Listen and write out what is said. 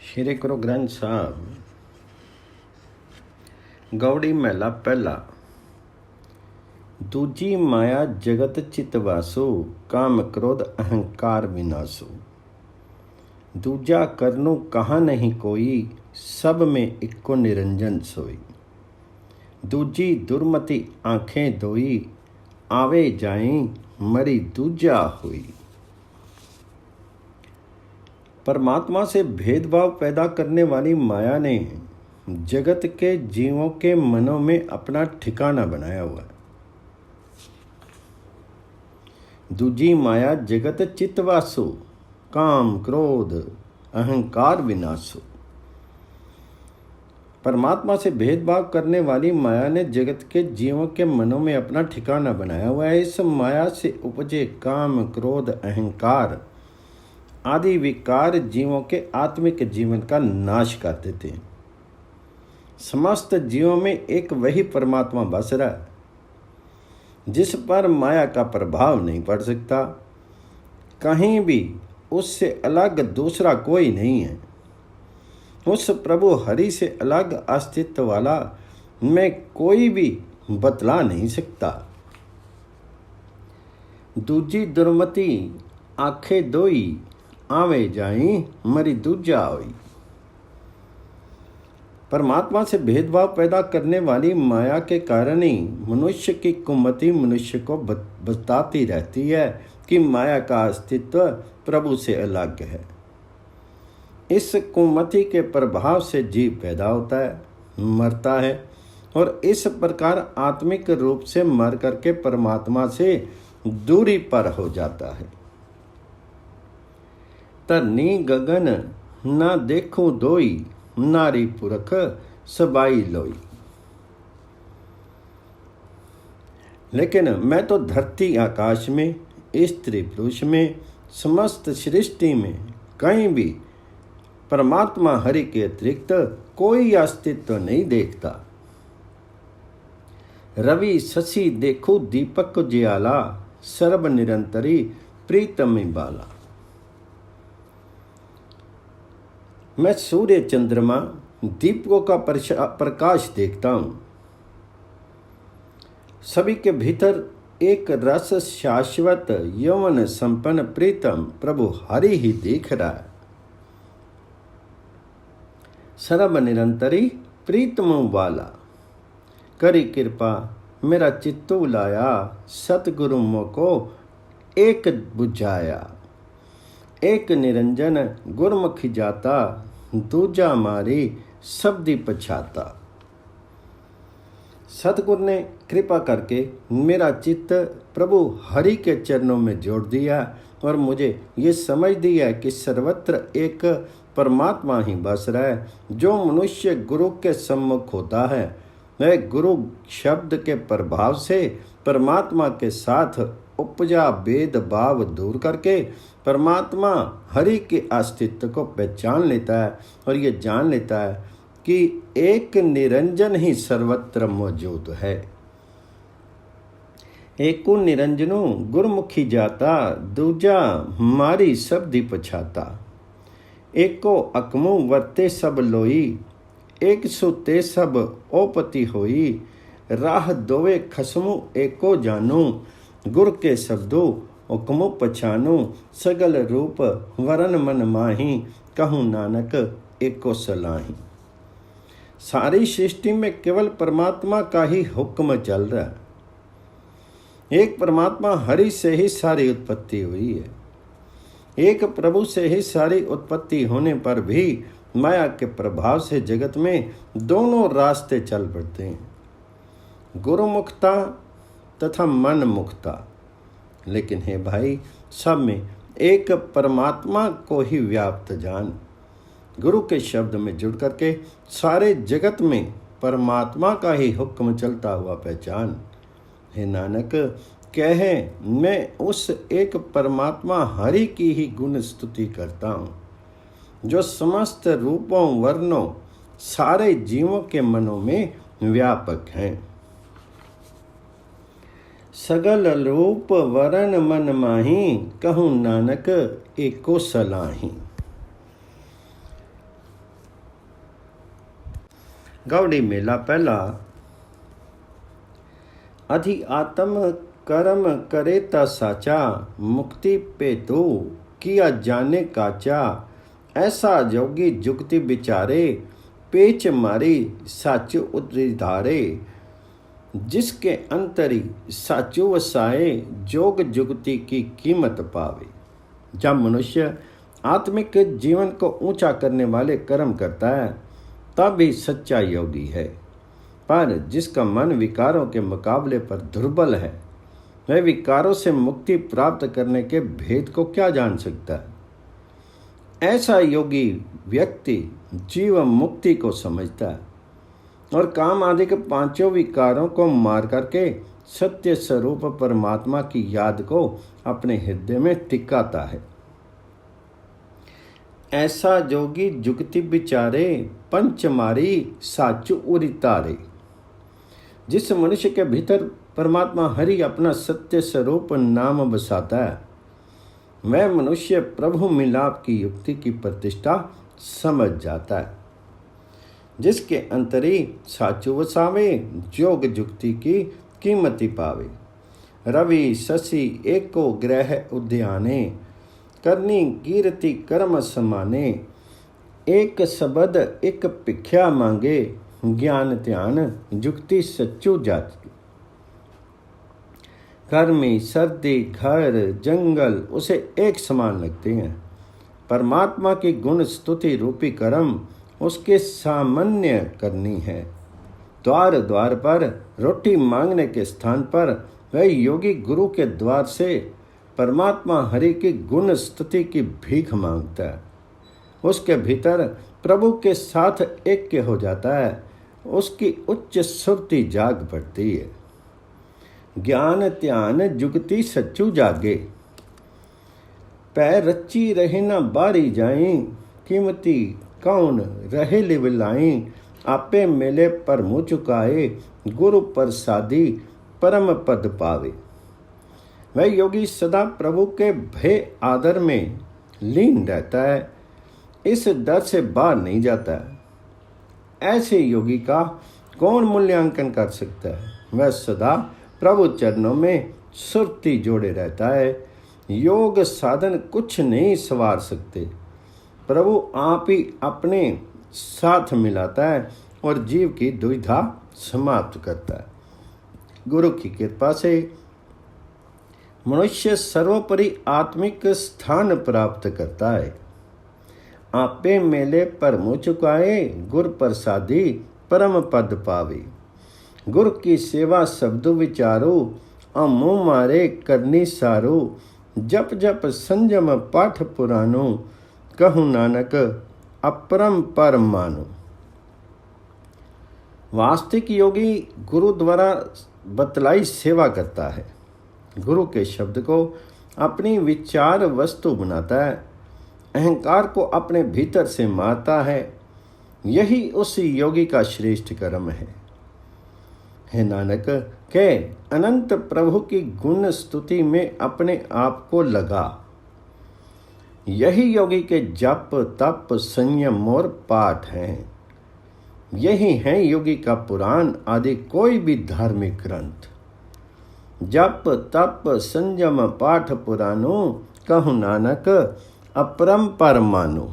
श्री गुरु ग्रंथ साहब गौड़ी महला पहला। दूजी माया जगत चित वासो, काम क्रोध अहंकार विनाशो। दूजा करनु कहाँ नहीं कोई, सब में इक्को निरंजन सोई। दूजी दुर्मति आँखें दोई, आवे जाएं मरी दूजा हुई। परमात्मा से भेदभाव पैदा करने वाली माया ने जगत के जीवों के मनों में अपना ठिकाना बनाया हुआ है। दूजी माया जगत चित्तवासु, काम क्रोध अहंकार विनाशु। परमात्मा से भेदभाव करने वाली माया ने जगत के जीवों के मनों में अपना ठिकाना बनाया हुआ है। इस माया से उपजे काम क्रोध अहंकार आदि विकार जीवों के आत्मिक जीवन का नाश कर देते हैं। समस्त जीवों में एक वही परमात्मा बस रहा है जिस पर माया का प्रभाव नहीं पड़ सकता। कहीं भी उससे अलग दूसरा कोई नहीं है। उस प्रभु हरि से अलग अस्तित्व वाला मैं कोई भी बतला नहीं सकता। दूजी दुर्मति आंखें दोई, आवे जाई मरी दूजा होई। परमात्मा से भेदभाव पैदा करने वाली माया के कारण ही मनुष्य की कुमति मनुष्य को बताती रहती है कि माया का अस्तित्व प्रभु से अलग है। इस कुमति के प्रभाव से जीव पैदा होता है, मरता है और इस प्रकार आत्मिक रूप से मर करके परमात्मा से दूरी पर हो जाता है। धरनी गगन ना देखूं दोई, नारी पुरख सबाई लोई। लेकिन मैं तो धरती आकाश में, स्त्री पुरुष में, समस्त सृष्टि में कहीं भी परमात्मा हरि के अतिरिक्त कोई अस्तित्व नहीं देखता। रवि शशि देखो दीपक ज्याला, सर्व निरंतरी प्रीतमी बाला। मैं सूर्य चंद्रमा दीपकों का प्रकाश देखता हूँ। सभी के भीतर एक रस शाश्वत यौवन संपन्न प्रीतम प्रभु हरि ही दिख रहा है। सर्व निरंतरी प्रीतम वाला, करी कृपा मेरा चित्तू लाया, सतगुरु मोको एक बुझाया। एक निरंजन गुरमुखी जाता, दूजा मारी शब्दी पछाता। सतगुरु ने कृपा करके मेरा चित्त प्रभु हरि के चरणों में जोड़ दिया और मुझे ये समझ दिया कि सर्वत्र एक परमात्मा ही बस रहा है। जो मनुष्य गुरु के सम्मुख होता है वह गुरु शब्द के प्रभाव से परमात्मा के साथ उपजा भेदभाव दूर करके परमात्मा हरि के अस्तित्व को पहचान लेता है और ये जान लेता है कि एक निरंजन ही सर्वत्र मौजूद है। एको निरंजनो गुरमुखी जाता, दूजा मारी शब्दी पछाता। एको अकमु वर्ते सब लोई, एक सुते सब ओपति होई। राह दोवे खसमु एको जानू, गुर के शब्दों हुक्मो पछानो। सगल रूप वरन मन माही, कहूँ नानक एको सलाही। सारी सृष्टि में केवल परमात्मा का ही हुक्म चल रहा है। एक परमात्मा हरि से ही सारी उत्पत्ति हुई है। एक प्रभु से ही सारी उत्पत्ति होने पर भी माया के प्रभाव से जगत में दोनों रास्ते चल पड़ते हैं, गुरुमुखता तथा मन मुक्ता। लेकिन हे भाई, सब में एक परमात्मा को ही व्याप्त जान। गुरु के शब्द में जुड़ करके सारे जगत में परमात्मा का ही हुक्म चलता हुआ पहचान। हे नानक, कहे मैं उस एक परमात्मा हरि की ही गुण स्तुति करता हूँ जो समस्त रूपों वर्णों सारे जीवों के मनों में व्यापक हैं। सगल रूप वरन मन माही, कहूँ नानक एको सलाही। गौड़ी मेला पहला। अधि आत्म कर्म करे ता साचा, मुक्ति पे तो किया जाने काचा। ऐसा जोगी जुगति बिचारे, पेच मारी साचु उधारे। जिसके अंतरी साचु वसाए, जोग जुगति की कीमत पावे। जब मनुष्य आत्मिक जीवन को ऊंचा करने वाले कर्म करता है तब ही सच्चा योगी है। पर जिसका मन विकारों के मुकाबले पर दुर्बल है, वह विकारों से मुक्ति प्राप्त करने के भेद को क्या जान सकता है। ऐसा योगी व्यक्ति जीवन मुक्ति को समझता है और काम आदि के पांचों विकारों को मार करके सत्य स्वरूप परमात्मा की याद को अपने हृदय में टिकाता है। ऐसा जोगी जुगति बिचारे, पंच मारी साचु उरितारे। जिस मनुष्य के भीतर परमात्मा हरि अपना सत्य स्वरूप नाम बसाता है, वह मनुष्य प्रभु मिलाप की युक्ति की प्रतिष्ठा समझ जाता है। जिसके अंतरी साचु वसावे, जोग जुक्ति की कीमती पावे। रवि शशि एको ग्रह उद्याने, करनी कीर्ति कर्म समाने। एक शब्द एक भिख्या मांगे, ज्ञान ध्यान जुक्ति सच्चू जाति। गर्मी सर्दी घर जंगल उसे एक समान लगते हैं। परमात्मा की गुण स्तुति रूपी कर्म उसके सामान्य करनी है। द्वार द्वार पर रोटी मांगने के स्थान पर वह योगी गुरु के द्वार से परमात्मा हरि की गुण स्तुति की भीख मांगता है। उसके भीतर प्रभु के साथ ऐक्य हो जाता है, उसकी उच्च सुरति जाग पड़ती है। ज्ञान ध्यान जुगति सच्चू जागे, पैर रची रहे न बारी जाई। कीमती कौन रहे लिवलाई, आपे मेले पर मुँह चुकाए। गुरु प्रसादी परम पद पावे। वह योगी सदा प्रभु के भय आदर में लीन रहता है, इस डर से बाहर नहीं जाता। ऐसे योगी का कौन मूल्यांकन कर सकता है। वह सदा प्रभु चरणों में सुरती जोड़े रहता है। योग साधन कुछ नहीं संवार सकते, प्रभु आप ही अपने साथ मिलाता है और जीव की दुविधा समाप्त करता है। गुरु की कृपा से मनुष्य सर्वोपरि आत्मिक स्थान प्राप्त करता है। आपे मेले पर मुँह चुकाए, गुर प्रसादी परम पद पावे। गुर की सेवा शब्द विचारो, मुँह मारे करनी सारो। जप जप संयम पाठ पुरानो, कहूँ नानक अपरम परम मानो। वास्तविक योगी गुरु द्वारा बतलाई सेवा करता है। गुरु के शब्द को अपनी विचार वस्तु बनाता है, अहंकार को अपने भीतर से मारता है। यही उस योगी का श्रेष्ठ कर्म है नानक के अनंत प्रभु की गुण स्तुति में अपने आप को लगा। यही योगी के जप तप संयम और पाठ हैं। यही है योगी का पुराण आदि कोई भी धार्मिक ग्रंथ। जप तप संयम पाठ पुरानो, कहूँ नानक अपरम परम मानो।